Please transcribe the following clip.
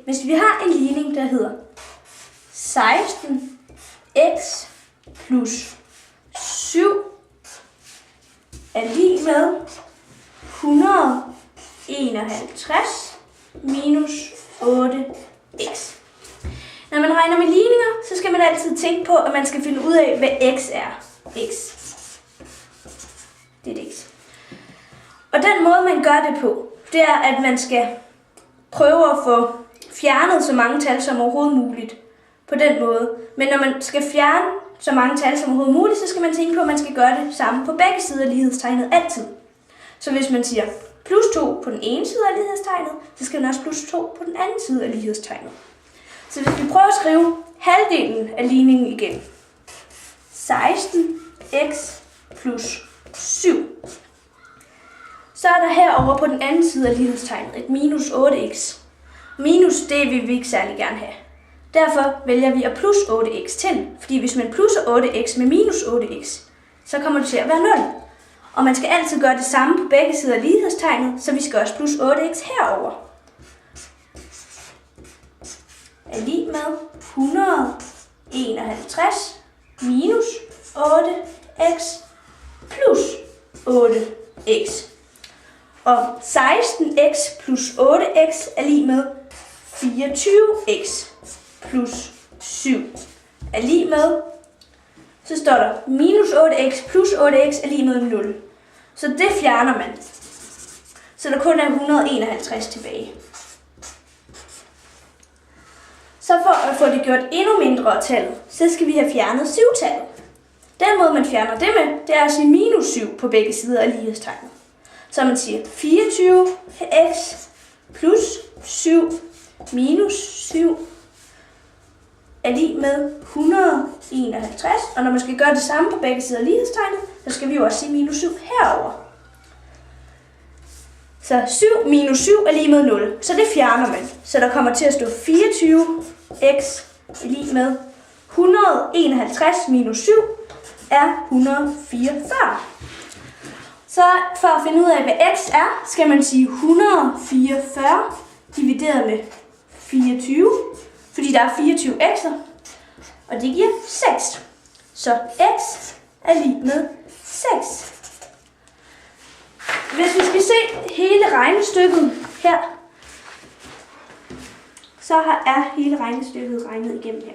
hvis vi har en ligning, der hedder 16x plus 7 er lig med 151 minus 8x. Når man regner med ligninger, så skal man altid tænke på, at man skal finde ud af, hvad x er. X. Det er x. Og den måde, man gør det på, det er, at man skal prøve at få fjernet så mange tal som overhovedet muligt. På den måde. Men når man skal fjerne så mange tal som overhovedet muligt, så skal man tænke på, at man skal gøre det samme på begge sider af lighedstegnet altid. Så hvis man siger plus 2 på den ene side af lighedstegnet, så skal man også plus 2 på den anden side af lighedstegnet. Så hvis vi prøver at skrive halvdelen af ligningen igen. 16x plus 7. Så er der herovre på den anden side af lighedstegnet et minus 8x. Minus, det vil vi ikke særlig gerne have. Derfor vælger vi at plus 8x til, fordi hvis man plusser 8x med minus 8x, så kommer det til at være 0. Og man skal altid gøre det samme på begge sider af lighedstegnet, så vi skal også plus 8x herover. Er lig med 151 minus 8x plus 8x. Og 16x plus 8x er lig med 24x plus 7 er lig med, så står der minus 8x plus 8x er lig med 0. Så det fjerner man. Så der kun er 151 tilbage. Så for at få det gjort endnu mindre tallet, så skal vi have fjernet 7-tallet. Den måde man fjerner det med, det er at sige minus 7 på begge sider af lighedstegnet. Så man siger 24x plus 7 minus 7 er lig med 151. Og når man skal gøre det samme på begge sider af lighedstegnet, så skal vi jo også sige minus 7 herover. Så 7 minus 7 er lig med 0. Så det fjerner man. Så der kommer til at stå 24x er lig med 151 minus 7 er 144. Så for at finde ud af, hvad x er, skal man sige 144 divideret med 24, fordi der er 24 x'er, og det giver 6. Så x er lig med 6. Hvis vi skal se hele regnestykket her, så er hele regnestykket regnet igennem her.